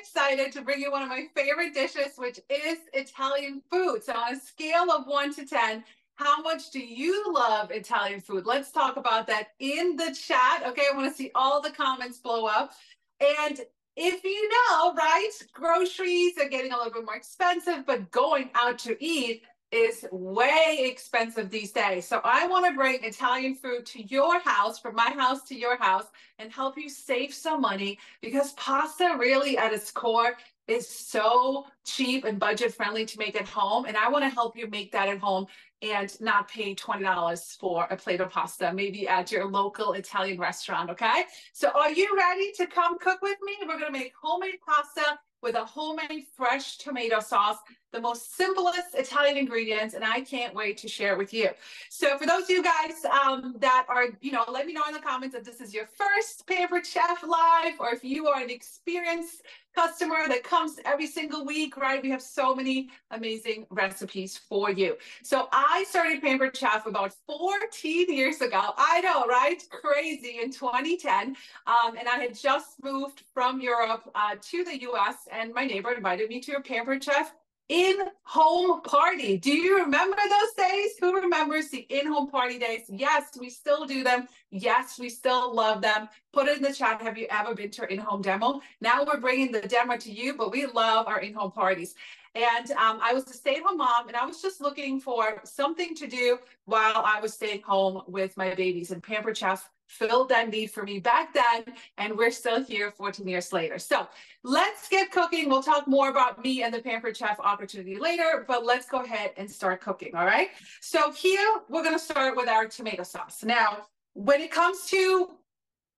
excited to bring you one of my favorite dishes, which is Italian food. So on a scale of 1 to 10, how much do you love Italian food? Let's talk about that in the chat. Okay, I want to see all the comments blow up. And if you know, right, groceries are getting a little bit more expensive, but going out to eat is way expensive these days. So I want to bring Italian food to your house, from my house to your house, and help you save some money, because pasta really at its core is so cheap and budget friendly to make at home. And I want to help you make that at home and not pay $20 for a plate of pasta, maybe at your local Italian restaurant, okay? So are you ready to come cook with me? We're gonna make homemade pasta with a homemade fresh tomato sauce, the most simplest Italian ingredients, and I can't wait to share it with you. So for those of you guys that are, let me know in the comments if this is your first Pampered Chef Live, or if you are an experienced customer that comes every single week, right? We have so many amazing recipes for you. So I started Pampered Chef about 14 years ago. I know, right? Crazy, in 2010. And I had just moved from Europe to the US, and my neighbor invited me to a Pampered Chef in-home party. Do you remember those days? Who remembers the in-home party days? Yes, we still do them. Yes, we still love them. Put it in the chat. Have you ever been to an in-home demo? Now we're bringing the demo to you, but we love our in-home parties. And I was a stay-at-home mom, and I was just looking for something to do while I was staying home with my babies, and Pampered Chef filled that need for me back then, and we're still here 14 years later. So let's get cooking. We'll talk more about me and the Pampered Chef opportunity later, but let's go ahead and start cooking, all right? So here, we're gonna start with our tomato sauce. Now, when it comes to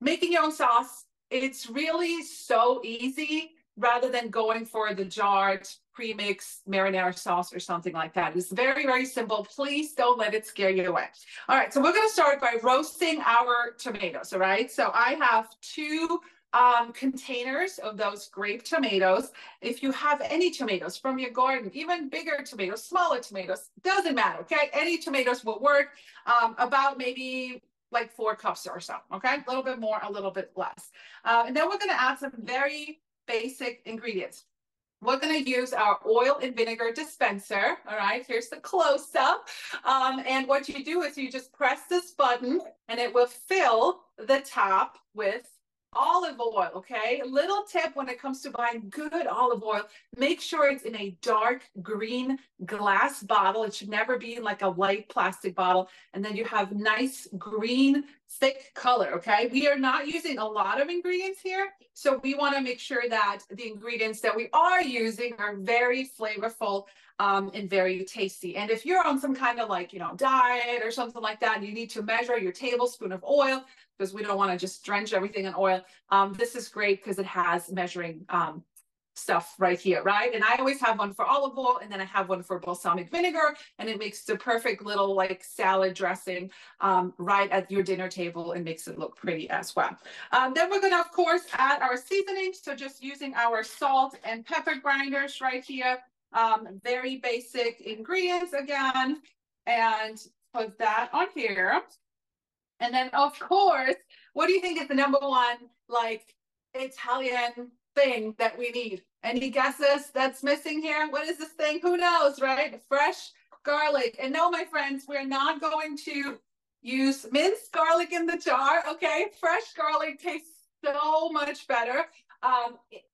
making your own sauce, it's really so easy rather than going for the jarred pre-mixed marinara sauce or something like that. It's very, very simple. Please don't let it scare you away. All right, so we're gonna start by roasting our tomatoes, all right? So I have two containers of those grape tomatoes. If you have any tomatoes from your garden, even bigger tomatoes, smaller tomatoes, doesn't matter, okay? Any tomatoes will work, about maybe like 4 cups or so, okay? A little bit more, a little bit less. And then we're gonna add some very basic ingredients. We're gonna use our oil and vinegar dispenser, all right? Here's the close-up. And what you do is you just press this button and it will fill the top with olive oil, okay? A little tip when it comes to buying good olive oil, make sure it's in a dark green glass bottle. It should never be in like a light plastic bottle. And then you have nice green, thick color, okay? We are not using a lot of ingredients here, so we wanna make sure that the ingredients that we are using are very flavorful and very tasty. And if you're on some kind of like, diet or something like that, and you need to measure your tablespoon of oil, because we don't want to just drench everything in oil. This is great because it has measuring stuff right here, right? And I always have one for olive oil, and then I have one for balsamic vinegar, and it makes the perfect little like salad dressing right at your dinner table and makes it look pretty as well. Then we're gonna, of course, add our seasoning. So just using our salt and pepper grinders right here. Very basic ingredients again, and put that on here. And then, of course, what do you think is the number one, like, Italian thing that we need? Any guesses that's missing here? What is this thing? Who knows, right? Fresh garlic. And no, my friends, we're not going to use minced garlic in the jar, okay? Fresh garlic tastes so much better,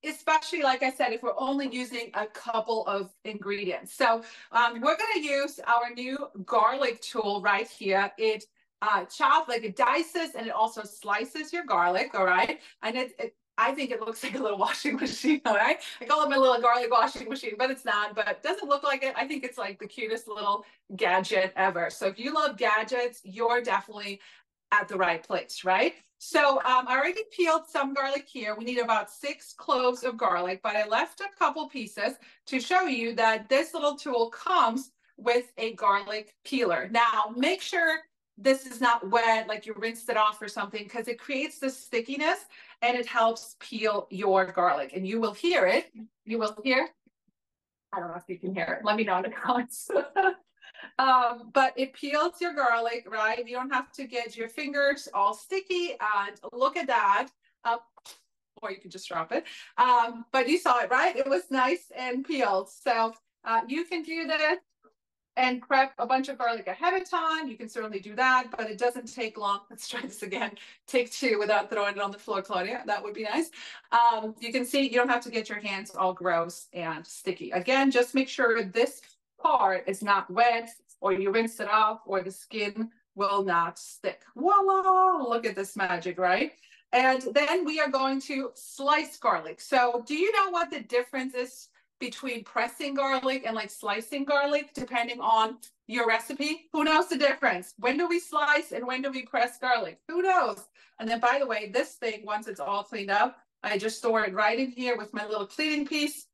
especially, like I said, if we're only using a couple of ingredients. So we're gonna use our new garlic tool right here. It chops, like it dices, and it also slices your garlic, all right? And I think it looks like a little washing machine, all right? I call it my little garlic washing machine, but it's not, but it doesn't look like it. I think it's like the cutest little gadget ever. So if you love gadgets, you're definitely at the right place, right? So I already peeled some garlic here. We need about 6 cloves of garlic, but I left a couple pieces to show you that this little tool comes with a garlic peeler. Now, make sure this is not wet, like you rinsed it off or something, because it creates this stickiness and it helps peel your garlic. And you will hear it. You will hear. I don't know if you can hear it. Let me know in the comments. But it peels your garlic, right? You don't have to get your fingers all sticky. And look at that. or you can just drop it. But you saw it, right? It was nice and peeled. So you can do this and prep a bunch of garlic ahead of time. You can certainly do that, but it doesn't take long. Let's try this again. Take two without throwing it on the floor, Claudia. That would be nice. You can see you don't have to get your hands all gross and sticky. Again, just make sure this part is not wet, or you rinse it off, or the skin will not stick. Voila, look at this magic, right? And then we are going to slice garlic. So do you know what the difference is between pressing garlic and like slicing garlic, depending on your recipe? Who knows the difference? When do we slice and when do we press garlic? Who knows? And then, by the way, this thing, once it's all cleaned up, I just store it right in here with my little cleaning piece,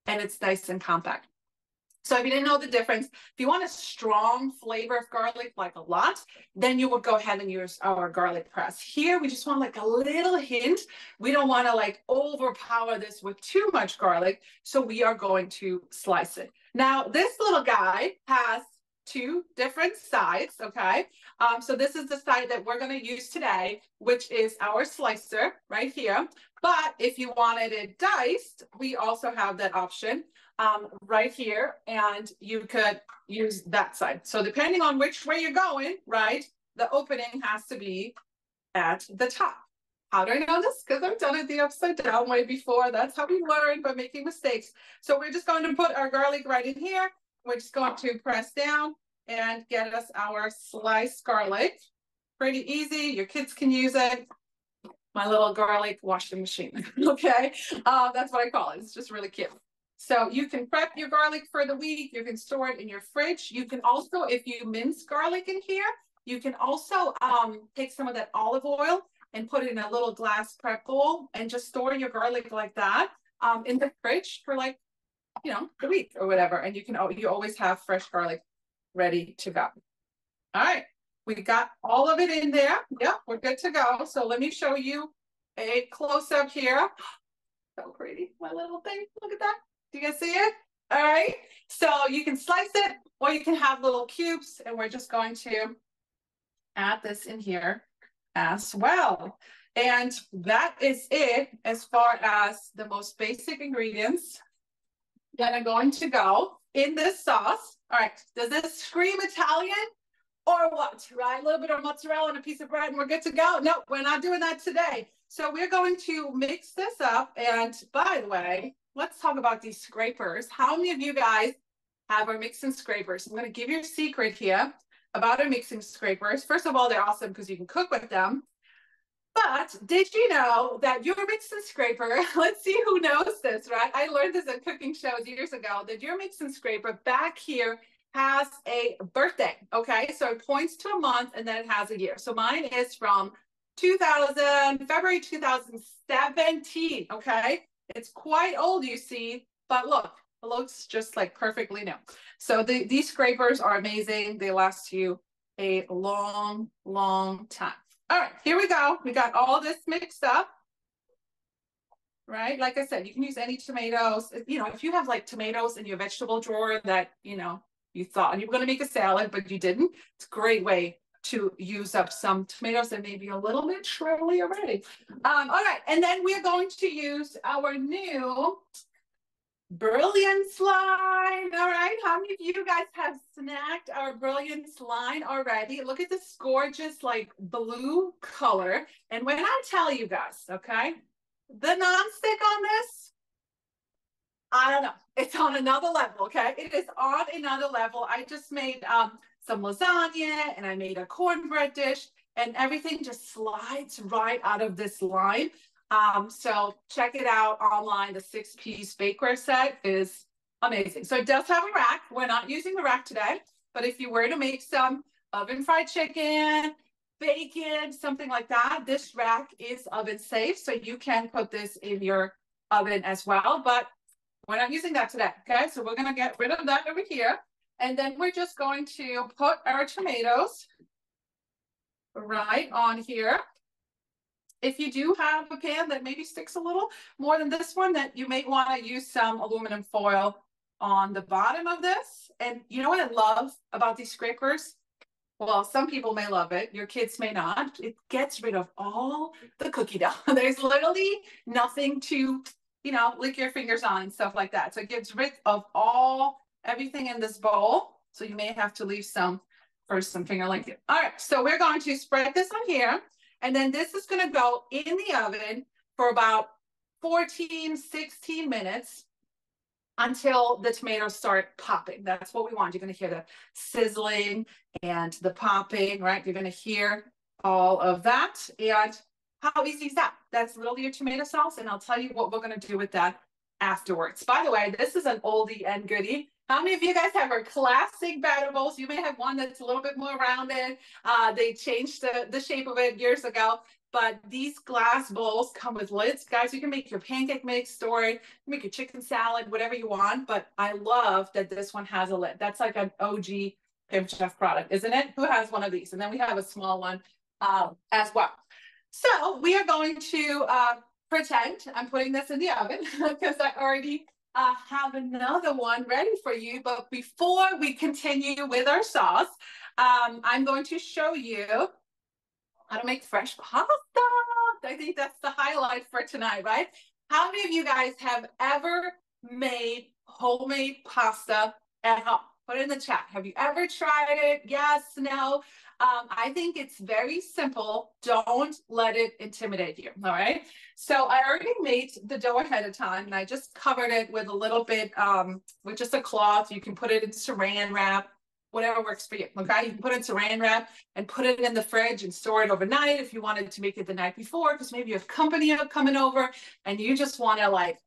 and it's nice and compact. So if you didn't know the difference, if you want a strong flavor of garlic, like a lot, then you would go ahead and use our garlic press. Here, we just want like a little hint. We don't want to like overpower this with too much garlic. So we are going to slice it. Now, this little guy has two different sides, okay? So this is the side that we're going to use today, which is our slicer right here. But if you wanted it diced, we also have that option right here, and you could use that side. So depending on which way you're going, right, the opening has to be at the top. How do I know this? Because I've done it the upside down way before. That's how we learn by making mistakes. So we're just going to put our garlic right in here. We're just going to press down and get us our sliced garlic. Pretty easy. Your kids can use it. My little garlic washing machine. Okay, that's what I call it. It's just really cute. So you can prep your garlic for the week. You can store it in your fridge. You can also, if you mince garlic in here, you can also take some of that olive oil and put it in a little glass prep bowl and just store your garlic like that in the fridge for like, you know, the week or whatever. And you always have fresh garlic ready to go. All right, we got all of it in there. Yep, we're good to go. So let me show you a close up here. So pretty, my little thing. Look at that. Do you guys see it? All right. So you can slice it, or you can have little cubes, and we're just going to add this in here as well. And that is it as far as the most basic ingredients that are going to go in this sauce. All right. Does this scream Italian? Or what, right? A little bit of mozzarella and a piece of bread and we're good to go. No, we're not doing that today. So we're going to mix this up. And by the way, let's talk about these scrapers. How many of you guys have our mixing scrapers? I'm going to give you a secret here about our mixing scrapers. First of all, they're awesome because you can cook with them. But did you know that your mixing scraper, let's see who knows this, right? I learned this at cooking shows years ago, that your mixing scraper back here has a birthday, okay? So it points to a month and then it has a year. So mine is from February 2017, okay? It's quite old, you see, but look, it looks just like perfectly new. So these scrapers are amazing. They last you a long, long time. All right, here we go. We got all this mixed up. Right? Like I said, you can use any tomatoes. You know, if you have like tomatoes in your vegetable drawer that, you know, you thought you were going to make a salad, but you didn't, it's a great way to use up some tomatoes that may be a little bit shrivelly already. All right, and then we're going to use our new Brilliance line. All right, how many of you guys have snacked our Brilliance line already? Look at this gorgeous like blue color. And when I tell you guys, okay, the nonstick on this, I don't know. It's on another level, okay? It is on another level. I just made some lasagna and I made a cornbread dish and everything just slides right out of this line. So check it out online. The 6-piece bakeware set is amazing. So it does have a rack. We're not using the rack today, but if you were to make some oven fried chicken, bacon, something like that, this rack is oven safe. So you can put this in your oven as well, but we're not using that today, okay? So we're gonna get rid of that over here. And then we're just going to put our tomatoes right on here. If you do have a pan that maybe sticks a little more than this one, that you may wanna use some aluminum foil on the bottom of this. And you know what I love about these scrapers? Well, some people may love it. Your kids may not. It gets rid of all the cookie dough. There's literally nothing to, lick your fingers on and stuff like that. So it gets rid of everything in this bowl. So you may have to leave some for some finger licking. All right. So we're going to spread this on here. And then this is going to go in the oven for about 14, 16 minutes until the tomatoes start popping. That's what we want. You're going to hear the sizzling and the popping, right? You're going to hear all of that. And how easy is that? That's literally your tomato sauce. And I'll tell you what we're going to do with that afterwards. By the way, this is an oldie and goodie. How many of you guys have our classic batter bowls? You may have one that's a little bit more rounded. They changed the shape of it years ago. But these glass bowls come with lids. Guys, you can make your pancake mix, store it, make your chicken salad, whatever you want. But I love that this one has a lid. That's like an OG Pampered Chef product, isn't it? Who has one of these? And then we have a small one as well. So we are going to pretend I'm putting this in the oven because I already have another one ready for you. But before we continue with our sauce, I'm going to show you how to make fresh pasta. I think that's the highlight for tonight, right? How many of you guys have ever made homemade pasta at home? Put it in the chat. Have you ever tried it? Yes, no. I think it's very simple. Don't let it intimidate you, all right? So I already made the dough ahead of time, and I just covered it with a little bit, with just a cloth. You can put it in saran wrap, whatever works for you, okay? You can put it in saran wrap and put it in the fridge and store it overnight if you wanted to make it the night before, because maybe you have company coming over and you just want to like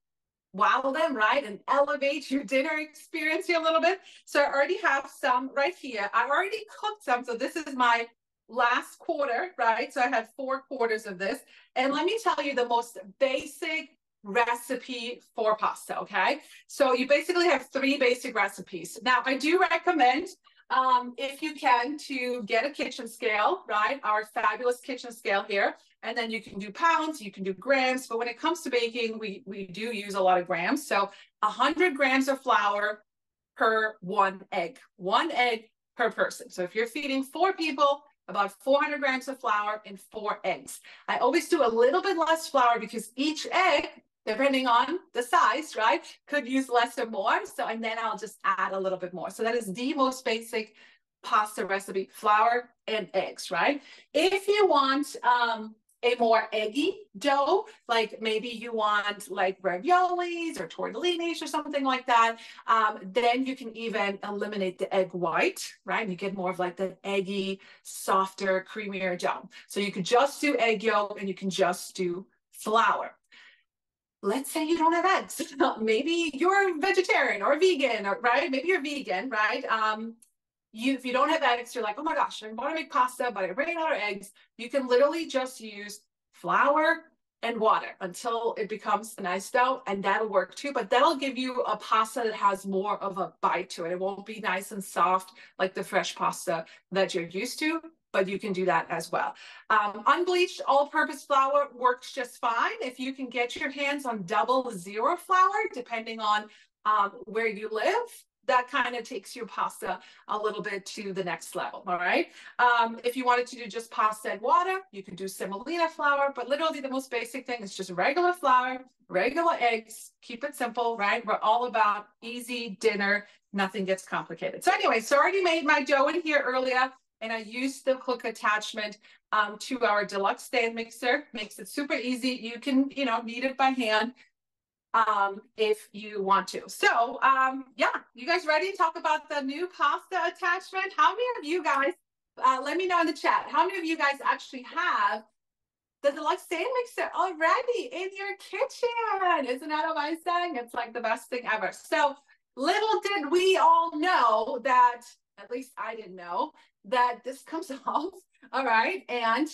wow them, right? And elevate your dinner experience here a little bit. So I already have some right here. I already cooked some. So this is my last quarter, right? So I had 4 quarters of this. And let me tell you the most basic recipe for pasta, okay? So you basically have 3 basic recipes. Now, I do recommend if you can, to get a kitchen scale, right? Our fabulous kitchen scale here. And then you can do pounds, you can do grams. But when it comes to baking, we do use a lot of grams. So 100 grams of flour per 1 egg. 1 egg per person. So if you're feeding 4 people, about 400 grams of flour and 4 eggs. I always do a little bit less flour because each egg, depending on the size, right, could use less or more. So, and then I'll just add a little bit more. So that is the most basic pasta recipe, flour and eggs, right? If you want a more eggy dough, like maybe you want like raviolis or tortellinis or something like that, then you can even eliminate the egg white, right? You get more of like the eggy, softer, creamier dough. So you could just do egg yolk and you can just do flour. Let's say you don't have eggs. Maybe you're vegetarian or vegan, right? Maybe you're vegan, right? If you don't have eggs, you're like, oh my gosh, I want to make pasta, but I ran out of eggs. You can literally just use flour and water until it becomes a nice dough, and that'll work too. But that'll give you a pasta that has more of a bite to it. It won't be nice and soft like the fresh pasta that you're used to, but you can do that as well. Unbleached all-purpose flour works just fine. If you can get your hands on 00 flour, depending on where you live, that kind of takes your pasta a little bit to the next level, all right? If you wanted to do just pasta and water, you could do semolina flour, but literally the most basic thing is just regular flour, regular eggs, keep it simple, right? We're all about easy dinner, nothing gets complicated. So anyway, so I already made my dough in here earlier, and I used the hook attachment to our deluxe stand mixer. Makes it super easy. You can, knead it by hand if you want to. So yeah, you guys ready to talk about the new pasta attachment? How many of you guys, let me know in the chat, how many of you guys actually have the deluxe stand mixer already in your kitchen? Isn't that amazing? It's like the best thing ever. So little did we all know that, at least I didn't know, that this comes off, all right, and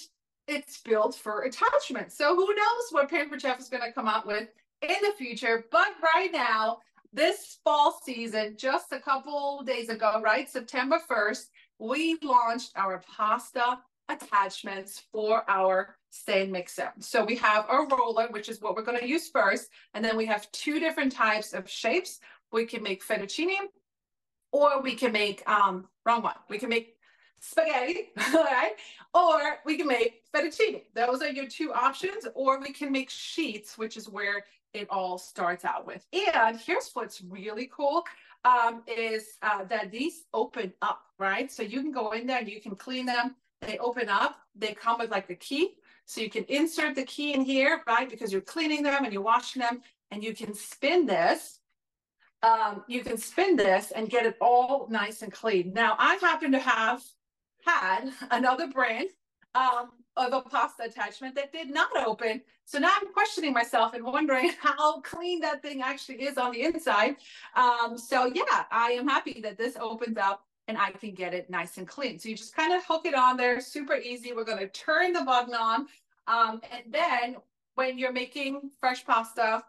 it's built for attachment. So who knows what Pampered Chef is going to come out with in the future. But right now, this fall season, just a couple days ago, right, September 1st, we launched our pasta attachments for our stand mixer. So we have our roller, which is what we're going to use first, and then we have 2 different types of shapes. We can make fettuccine, or we can make wrong one. We can make spaghetti, right? Or we can make fettuccine. Those are your two options. Or we can make sheets, which is where it all starts out with. And here's what's really cool is that these open up, right? So you can go in there and you can clean them. They open up. They come with like a key. So you can insert the key in here, right? Because you're cleaning them and you're washing them, and you can spin this. You can spin this and get it all nice and clean. Now, I happen to have had another brand of a pasta attachment that did not open. So now I'm questioning myself and wondering how clean that thing actually is on the inside. So yeah, I am happy that this opens up and I can get it nice and clean. So you just kind of hook it on there, super easy. We're going to turn the button on. And then when you're making fresh pasta,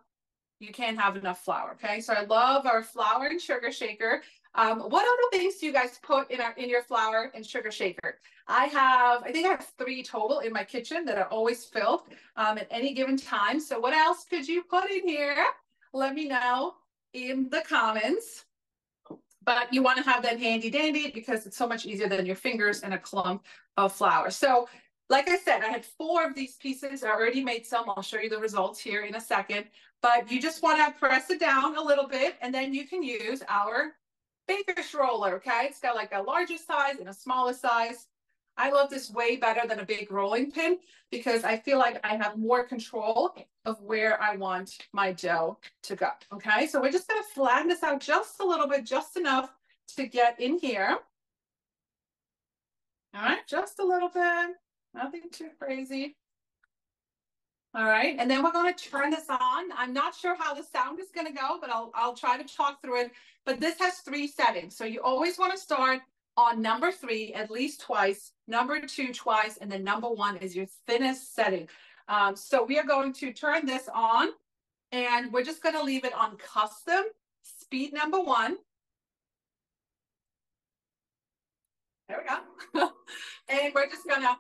you can't have enough flour. Okay, so I love our flour and sugar shaker. What other things do you guys put in your flour and sugar shaker? I think I have 3 total in my kitchen that are always filled at any given time. So what else could you put in here? Let me know in the comments. But you want to have that handy dandy because it's so much easier than your fingers and a clump of flour. So like I said, I had 4 of these pieces. I already made some. I'll show you the results here in a second. But you just want to press it down a little bit, and then you can use our baker's roller, okay? It's got like a larger size and a smaller size. I love this way better than a big rolling pin because I feel like I have more control of where I want my dough to go, okay? So we're just going to flatten this out just a little bit, just enough to get in here. All right, just a little bit. Nothing too crazy. All right, and then we're going to turn this on. I'm not sure how the sound is going to go, but I'll try to talk through it. But this has 3 settings. So you always want to start on number 3 at least twice, number 2 twice, and then number 1 is your thinnest setting. So we are going to turn this on, and we're just going to leave it on custom speed number 1. There we go. And we're just going to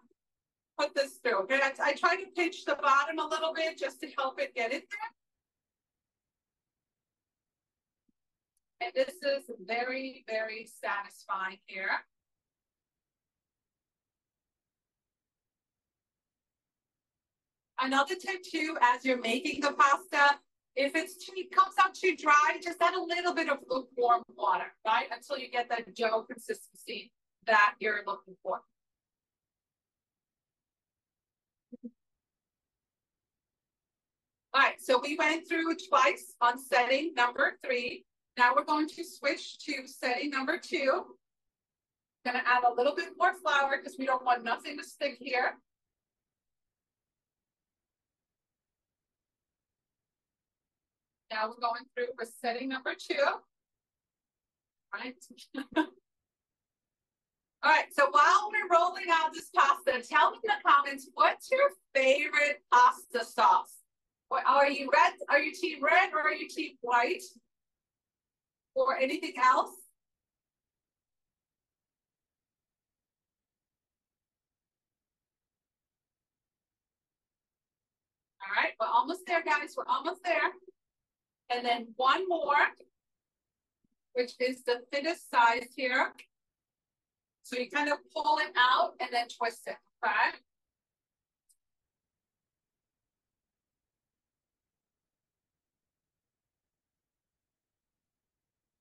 put this through. Okay, I try to pinch the bottom a little bit just to help it get in there. And this is very, very satisfying here. Another tip too, as you're making the pasta, if it comes out too dry, just add a little bit of lukewarm water, right? Until you get that dough consistency that you're looking for. All right, so we went through twice on setting number 3. Now we're going to switch to setting number 2. Gonna add a little bit more flour because we don't want nothing to stick here. Now we're going through for setting number 2. All right. All right, so while we're rolling out this pasta, tell me in the comments, what's your favorite pasta sauce? Are you red? Are you team red or are you team white? Or anything else? All right, we're almost there, guys. We're almost there. And then one more, which is the thinnest size here. So you kind of pull it out and then twist it, okay?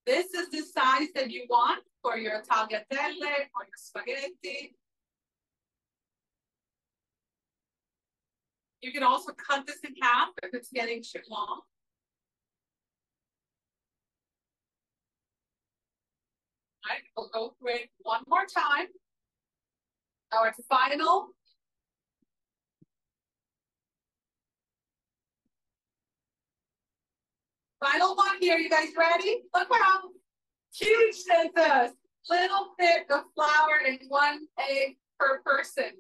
This is the size that you want for your tagliatelle or your spaghetti. You can also cut this in half if it's getting too long. All right, we'll go through it one more time. Our final one here. You guys ready? Look how huge this is. Little bit of flour and 1 egg per person.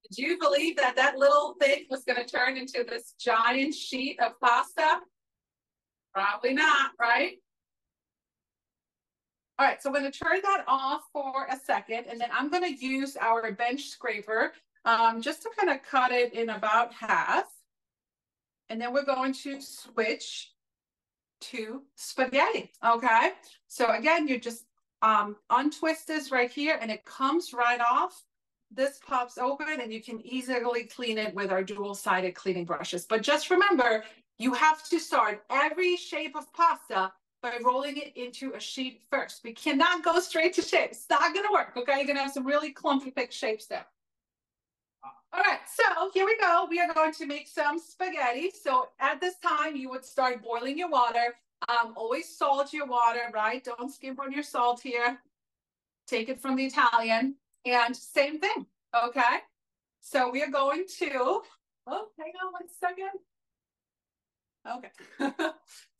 Did you believe that that little thing was going to turn into this giant sheet of pasta? Probably not, right? All right, so I'm going to turn that off for a second, and then I'm going to use our bench scraper just to kind of cut it in about half. and then we're going to switch to spaghetti, okay? So again, you just untwist this right here and it comes right off. This pops open and you can easily clean it with our dual-sided cleaning brushes. But just remember, you have to start every shape of pasta by rolling it into a sheet first. We cannot go straight to shapes. It's not gonna work, okay? You're gonna have some really clumpy thick shapes there. All right, so here we go. We are going to make some spaghetti. So at this time, you would start boiling your water. Always salt your water, right? Don't skimp on your salt here. Take it from the Italian. And same thing, okay? So we are going to, oh, hang on 1 second. Okay,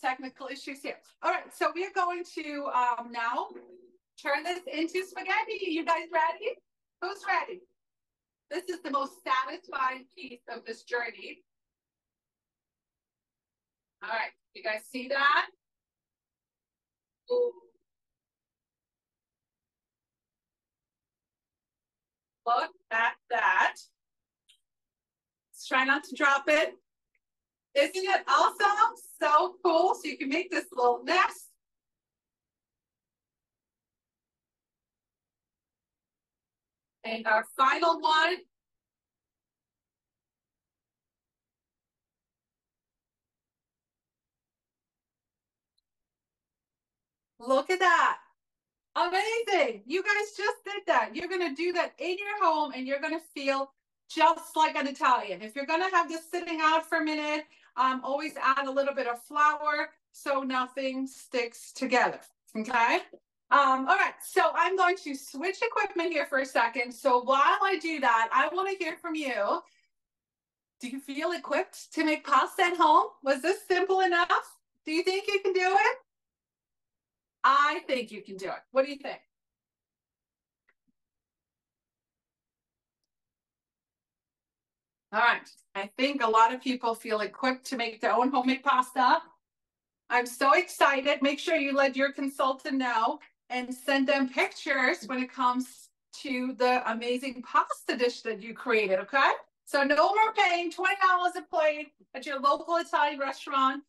technical issues here. All right, so we are going to now turn this into spaghetti. You guys ready? Who's ready? This is the most satisfying piece of this journey. All right, you guys see that? Ooh. Look at that. Let's try not to drop it. Isn't it awesome? So cool. So you can make this little nest. And our final one. Look at that. Amazing. You guys just did that. You're going to do that in your home and you're going to feel just like an Italian. If you're going to have this sitting out for a minute, always add a little bit of flour so nothing sticks together. Okay. All right. So I'm going to switch equipment here for a second. So while I do that, I want to hear from you. Do you feel equipped to make pasta at home? Was this simple enough? Do you think you can do it? I think you can do it. What do you think? All right. I think a lot of people feel equipped to make their own homemade pasta. I'm so excited. Make sure you let your consultant know and send them pictures when it comes to the amazing pasta dish that you created, okay? So no more paying $20 a plate at your local Italian restaurant.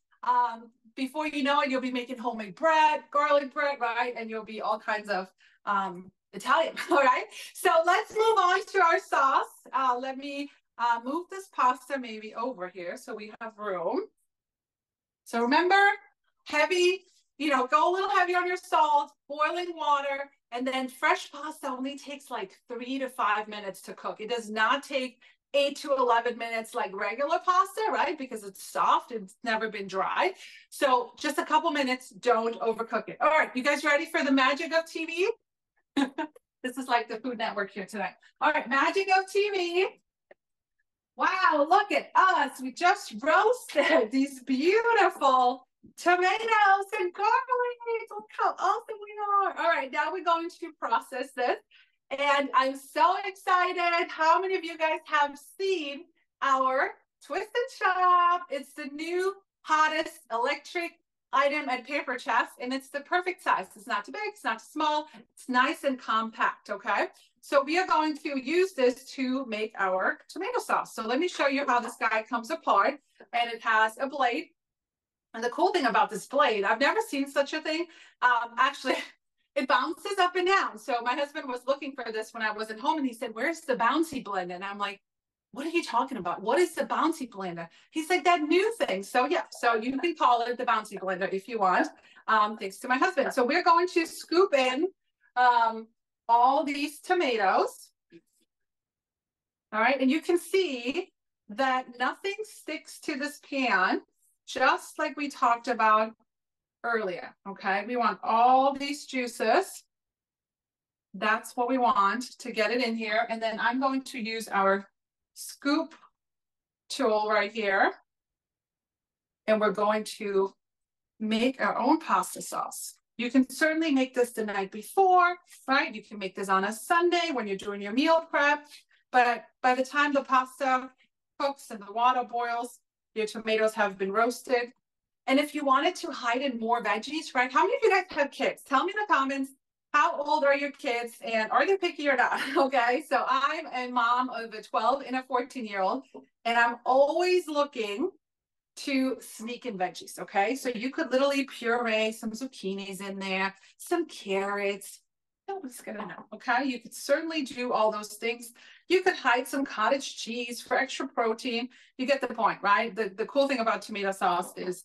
Before you know it, you'll be making homemade bread, garlic bread, right? And you'll be all kinds of Italian, all right? So let's move on to our sauce. Let me move this pasta maybe over here so we have room. So remember, heavy, go a little heavy on your salt, boiling water, and then fresh pasta only takes like 3 to 5 minutes to cook. It does not take 8 to 11 minutes like regular pasta, right? Because it's soft, it's never been dry. So just a couple minutes, don't overcook it. All right, you guys ready for the magic of TV? This is like the Food Network here tonight. All right, magic of TV. Wow, look at us. We just roasted these beautiful tomatoes and garlic. Look how awesome we are. All right, now we're going to process this. And I'm so excited. How many of you guys have seen our Twisted Chop? It's the new hottest electric item at Paper Chef, and it's the perfect size. It's not too big, it's not too small. It's nice and compact, okay? So we are going to use this to make our tomato sauce. So let me show you how this guy comes apart, and it has a blade. And the cool thing about this blade, I've never seen such a thing. Actually, it bounces up and down. So my husband was looking for this when I wasn't home and he said, "Where's the bouncy blender?" And I'm like, "What are you talking about? What is the bouncy blender?" He's like, "That new thing." So yeah, so you can call it the bouncy blender if you want, thanks to my husband. So we're going to scoop in all these tomatoes. All right, and you can see that nothing sticks to this pan, just like we talked about earlier, okay? We want all these juices. That's what we want to get it in here. And then I'm going to use our scoop tool right here. And we're going to make our own pasta sauce. You can certainly make this the night before, right? You can make this on a Sunday when you're doing your meal prep. But by the time the pasta cooks and the water boils, your tomatoes have been roasted. And if you wanted to hide in more veggies, right? How many of you guys have kids? Tell me in the comments, how old are your kids and are they picky or not? Okay, so I'm a mom of a 12 and a 14-year-old, and I'm always looking to sneak in veggies, okay? So you could literally puree some zucchinis in there, some carrots. Nobody's gonna know, okay? You could certainly do all those things. You could hide some cottage cheese for extra protein. You get the point, right? The cool thing about tomato sauce is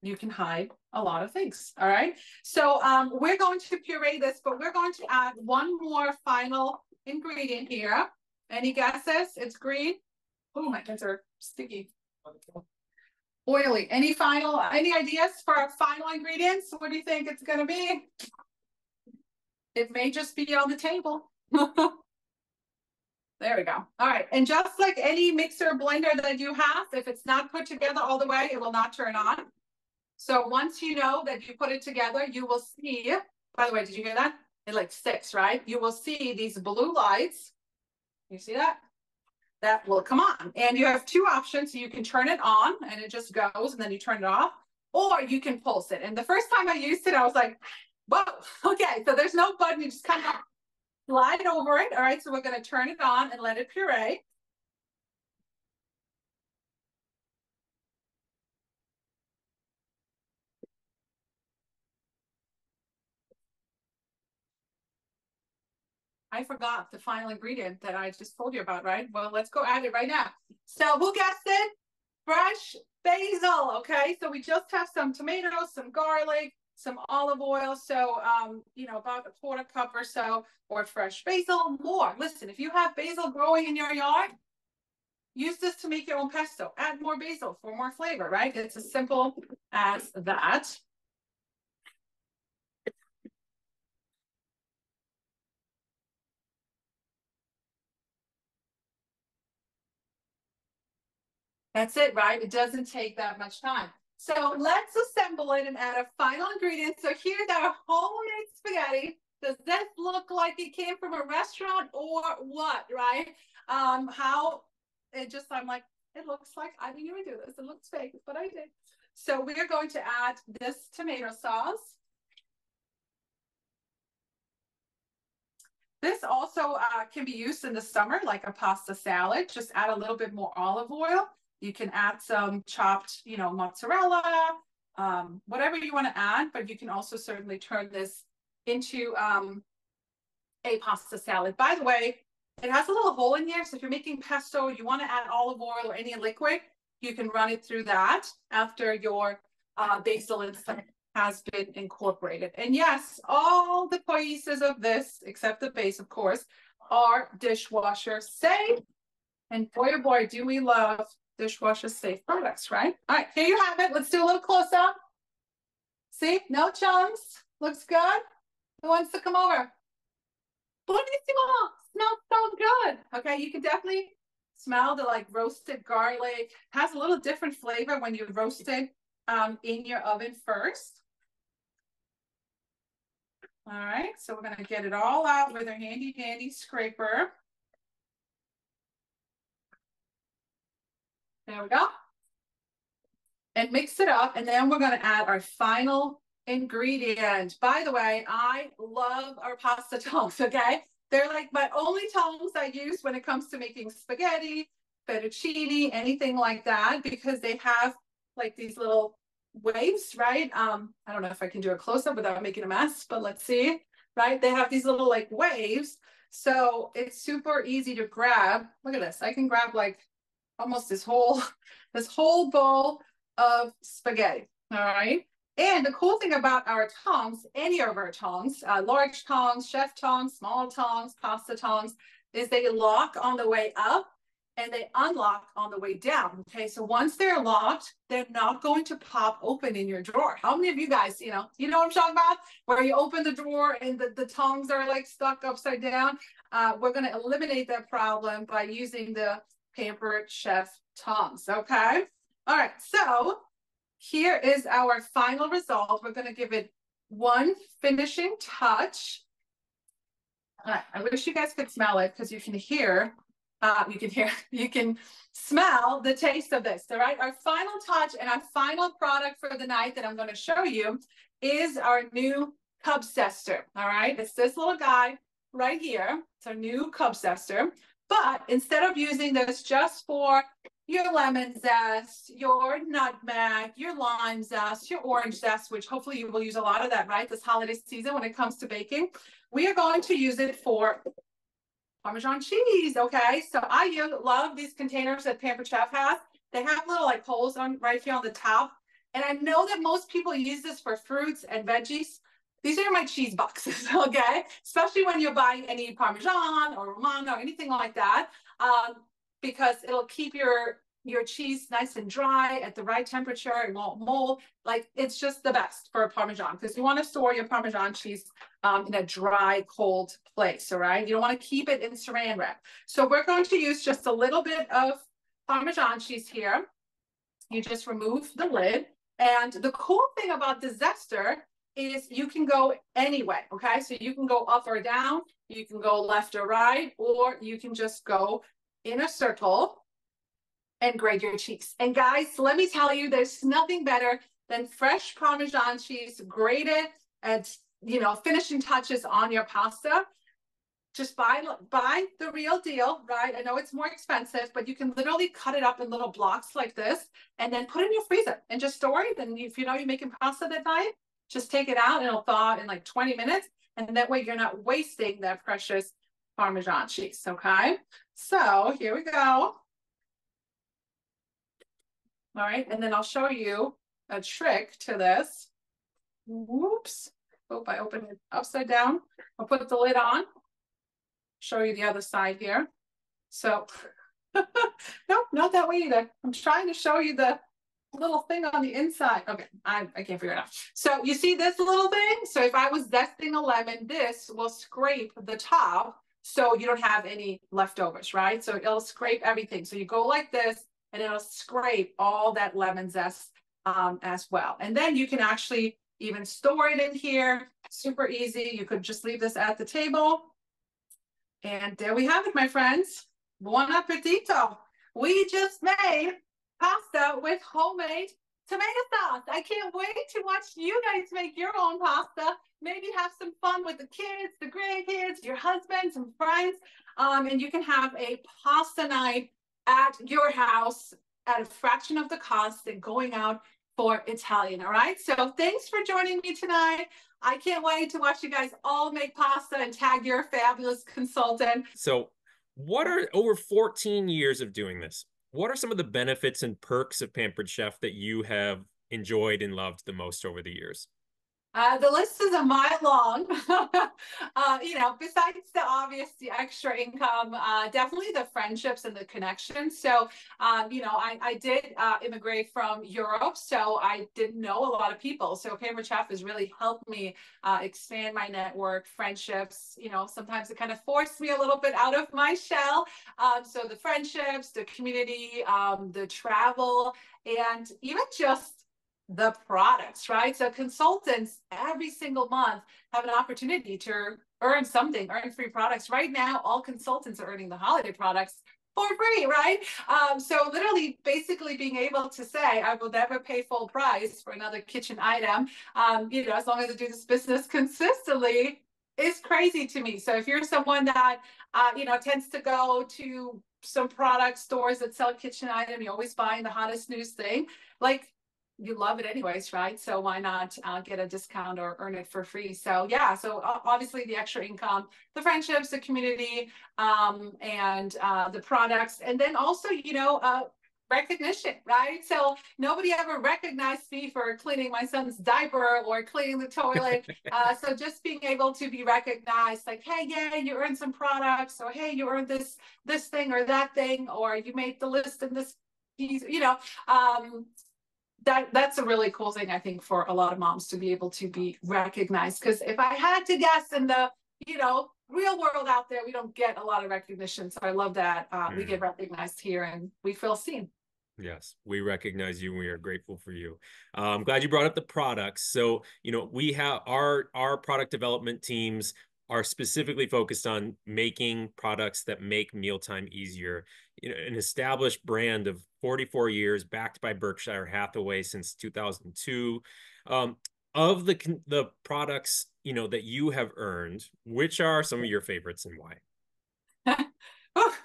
you can hide a lot of things, all right? So we're going to puree this, but we're going to add one more final ingredient here. Any guesses? It's green. Oh, my hands are sticky. Oily. Any ideas for our final ingredients? What do you think it's going to be? It may just be on the table. There we go. All right. And just like any mixer or blender that you have, if it's not put together all the way, it will not turn on. So once you know that you put it together, you will see, by the way, did you hear that? It like sticks, right? You will see these blue lights. You see that? That will come on. And you have two options. You can turn it on and it just goes and then you turn it off, or you can pulse it. And the first time I used it, I was like, whoa, okay. So there's no button. You just kind of slide over it. All right. So we're going to turn it on and let it puree. I forgot the final ingredient that I just told you about, right? Well, let's go add it right now. So who guessed it? Fresh basil, okay? So we just have some tomatoes, some garlic, some olive oil. So, you know, about a quarter cup or so, or fresh basil, more. Listen, if you have basil growing in your yard, use this to make your own pesto. Add more basil for more flavor, right? It's as simple as that. That's it, right? It doesn't take that much time. So let's assemble it and add a final ingredient. So here's our homemade spaghetti. Does this look like it came from a restaurant or what, right? How it just, I'm like, it looks like I didn't even do this. It looks fake, but I did. So we're going to add this tomato sauce. This also can be used in the summer, like a pasta salad. Just add a little bit more olive oil. You can add some chopped, you know, mozzarella, whatever you want to add, but you can also certainly turn this into a pasta salad. By the way, it has a little hole in here. So if you're making pesto, you want to add olive oil or any liquid, you can run it through that after your basil and stuff has been incorporated. And yes, all the pieces of this, except the base, of course, are dishwasher safe. And boy, oh boy, do we love dishwasher safe products, right? All right, here you have it. Let's do a little close up. See, no chunks. Looks good. Who wants to come over? Buonissimo. Smells so good. Okay, you can definitely smell the like roasted garlic. Has a little different flavor when you roast it in your oven first. All right, so we're gonna get it all out with our handy dandy scraper. There we go. And mix it up, and then we're gonna add our final ingredient. By the way, I love our pasta tongs, okay? They're like my only tongs I use when it comes to making spaghetti, fettuccine, anything like that, because they have like these little waves, right? I don't know if I can do a close-up without making a mess, but let's see, right? They have these little like waves. So it's super easy to grab. Look at this. I can grab like almost this whole bowl of spaghetti, all right? And the cool thing about our tongs, any of our tongs, large tongs, chef tongs, small tongs, pasta tongs, is they lock on the way up and they unlock on the way down, okay? So once they're locked, they're not going to pop open in your drawer. How many of you guys, you know what I'm talking about? Where you open the drawer and the tongs are like stuck upside down. We're gonna eliminate that problem by using the Pampered Chef tongs, okay? All right, so here is our final result. We're going to give it one finishing touch. All right, I wish you guys could smell it because you can smell the taste of this. All right, our final touch and our final product for the night that I'm going to show you is our new Cub Zester. All right, it's this little guy right here. It's our new Cub Zester. But instead of using this just for your lemon zest, your nutmeg, your lime zest, your orange zest, which hopefully you will use a lot of that, right, this holiday season when it comes to baking, we are going to use it for Parmesan cheese. Okay, so I love these containers that Pampered Chef has. They have little like holes on right here on the top. And I know that most people use this for fruits and veggies. These are my cheese boxes, okay? Especially when you're buying any Parmesan or Romano or anything like that, because it'll keep your cheese nice and dry at the right temperature. It won't mold. Like, it's just the best for a Parmesan, because you want to store your Parmesan cheese in a dry, cold place, all right? You don't want to keep it in saran wrap. So we're going to use just a little bit of Parmesan cheese here. You just remove the lid. And the cool thing about the zester is you can go any way, okay? So you can go up or down, you can go left or right, or you can just go in a circle and grate your cheese. And guys, let me tell you, there's nothing better than fresh Parmesan cheese grated and, you know, finishing touches on your pasta. Just buy the real deal, right? I know it's more expensive, but you can literally cut it up in little blocks like this and then put it in your freezer and just store it. And if you know you're making pasta that night, just take it out and it'll thaw in like 20 minutes. And that way you're not wasting that precious Parmesan cheese, okay? So here we go. All right, and then I'll show you a trick to this. Whoops. Oh, I opened it upside down. I'll put the lid on. Show you the other side here. So, nope, not that way either. I'm trying to show you the little thing on the inside. Okay, I can't figure it out. So you see this little thing? So if I was zesting a lemon, this will scrape the top so you don't have any leftovers, right? So it'll scrape everything. So you go like this and it'll scrape all that lemon zest as well. And then you can actually even store it in here. Super easy. You could just leave this at the table. And there we have it, my friends. Buon appetito. We just made pasta with homemade tomato sauce. I can't wait to watch you guys make your own pasta. Maybe have some fun with the kids, the grandkids, your husband, some friends. And you can have a pasta night at your house at a fraction of the cost than going out for Italian, all right? So thanks for joining me tonight. I can't wait to watch you guys all make pasta and tag your fabulous consultant. So what are over 14 years of doing this? What are some of the benefits and perks of Pampered Chef that you have enjoyed and loved the most over the years? The list is a mile long. You know, besides the obvious, the extra income, definitely the friendships and the connections. So, you know, I did immigrate from Europe, so I didn't know a lot of people. So Pampered Chef has really helped me expand my network, friendships. You know, sometimes it kind of forced me a little bit out of my shell. So the friendships, the community, the travel, and even just the products, right? So consultants every single month have an opportunity to earn something, earn free products. Right now, all consultants are earning the holiday products for free, right? So literally, basically being able to say, I will never pay full price for another kitchen item, you know, as long as I do this business consistently, is crazy to me. So if you're someone that, you know, tends to go to some product stores that sell kitchen item, you're always buying the hottest newest thing, like, you love it anyways, right? So why not get a discount or earn it for free? So yeah, so obviously the extra income, the friendships, the community, and the products, and then also, you know, recognition, right? So nobody ever recognized me for cleaning my son's diaper or cleaning the toilet. So just being able to be recognized, like, hey, yeah, you earned some products, or hey, you earned this thing or that thing, or you made the list in this piece, you know. That's a really cool thing, I think, for a lot of moms to be able to be recognized. Because if I had to guess, in the, you know, real world out there, we don't get a lot of recognition. So I love that we get recognized here and we feel seen. Yes, we recognize you and we are grateful for you. I'm glad you brought up the products. So, you know, we have our product development teams are specifically focused on making products that make mealtime easier. You know, an established brand of 44 years, backed by Berkshire Hathaway since 2002. Of the products, you know, that you have earned, which are some of your favorites and why?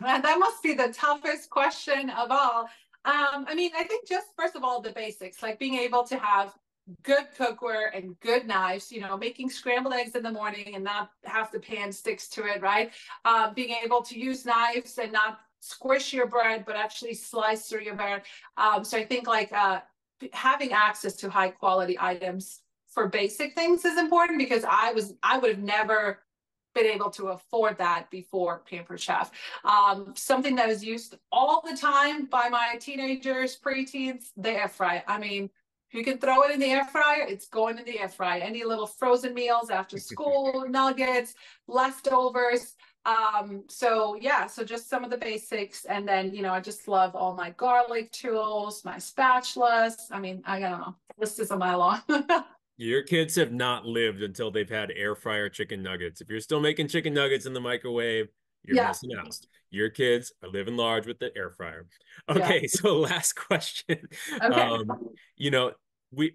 that must be the toughest question of all. I mean, I think just first of all, the basics, like being able to have good cookware and good knives, you know, making scrambled eggs in the morning and not have the pan sticks to it, right? Being able to use knives and not squish your bread, but actually slice through your bread. So I think like having access to high quality items for basic things is important because I would have never been able to afford that before Pampered Chef. Something that is used all the time by my teenagers, preteens, the air fry. I mean, if you can throw it in the air fryer, it's going in the air fryer. Any little frozen meals after school, nuggets, leftovers. So yeah, so just some of the basics. And then, you know, I just love all my garlic tools, my spatulas. I mean, I don't know, the list is a mile long. Your kids have not lived until they've had air fryer chicken nuggets. If you're still making chicken nuggets in the microwave, you're Yeah, missing out. Your kids are living large with the air fryer. yeah. Okay, so last question. Okay. You know, we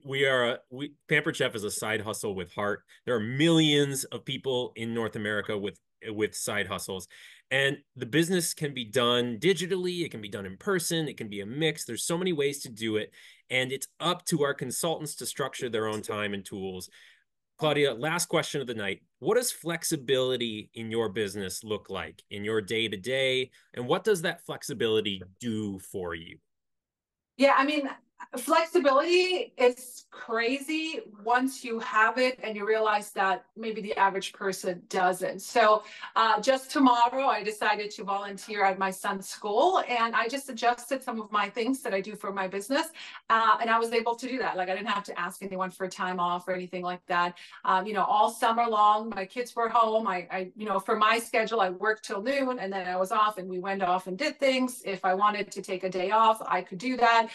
Pampered Chef is a side hustle with heart. There are millions of people in North America with side hustles. And the business can be done digitally, it can be done in person, it can be a mix. There's so many ways to do it. And it's up to our consultants to structure their own time and tools. Claudia, last question of the night. What does flexibility in your business look like in your day to day? And what does that flexibility do for you? Yeah, I mean, flexibility is crazy once you have it and you realize that maybe the average person doesn't. So just tomorrow, I decided to volunteer at my son's school and I just adjusted some of my things that I do for my business. And I was able to do that. Like I didn't have to ask anyone for time off or anything like that. You know, all summer long, my kids were home. You know, for my schedule, I worked till noon and then I was off and we went off and did things. If I wanted to take a day off, I could do that.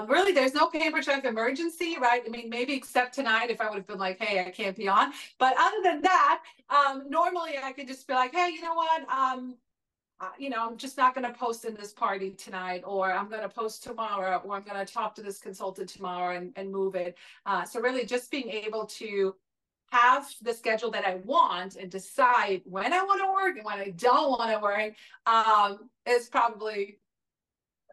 Really, there's no Pampered Chef emergency, right? I mean, maybe except tonight if I would have been like, hey, I can't be on. But other than that, normally I could just be like, hey, you know what? You know, I'm just not going to post in this party tonight, or I'm going to post tomorrow, or I'm going to talk to this consultant tomorrow and move it. So really just being able to have the schedule that I want and decide when I want to work and when I don't want to work is probably,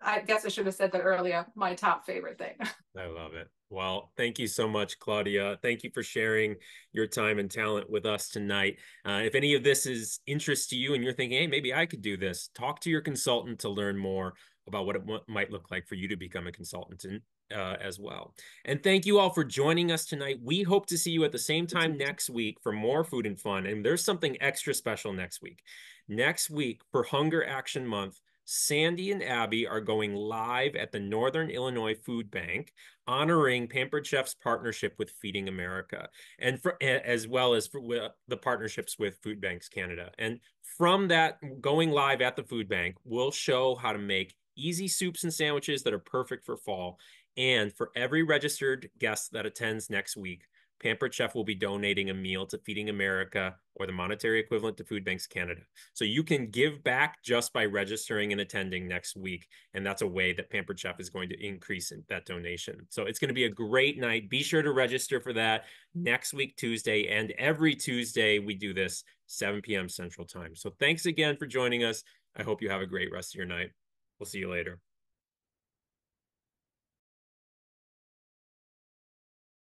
I guess I should have said that earlier, my top favorite thing. I love it. Well, thank you so much, Claudia. Thank you for sharing your time and talent with us tonight. If any of this is interest to you and you're thinking, hey, maybe I could do this, talk to your consultant to learn more about what it might look like for you to become a consultant as well. And thank you all for joining us tonight. We hope to see you at the same time next week for more food and fun. And there's something extra special next week. Next week for Hunger Action Month, Sandy and Abby are going live at the Northern Illinois Food Bank, honoring Pampered Chef's partnership with Feeding America, and as well as the partnerships with Food Banks Canada. And from that, going live at the food bank, we'll show how to make easy soups and sandwiches that are perfect for fall. And for every registered guest that attends next week, Pampered Chef will be donating a meal to Feeding America, or the monetary equivalent to Food Banks Canada. So you can give back just by registering and attending next week. And that's a way that Pampered Chef is going to increase that donation. So it's going to be a great night. Be sure to register for that next week, Tuesday. And every Tuesday, we do this 7 p.m. Central Time. So thanks again for joining us. I hope you have a great rest of your night. We'll see you later.